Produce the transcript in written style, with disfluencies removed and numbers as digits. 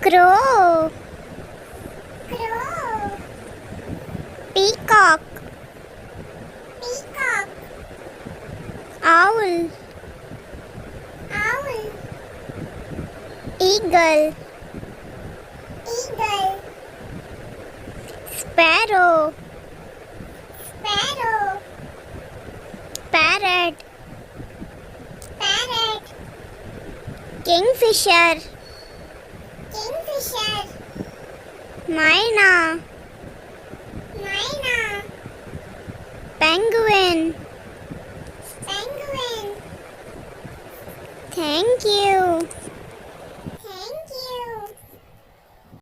Crow. Crow. Peacock. Peacock. Owl. Owl. Eagle. Eagle. Sparrow. Sparrow. Parrot. Parrot. Kingfisher. Kingfisher. Myna. Myna. Penguin. Penguin. Thank you.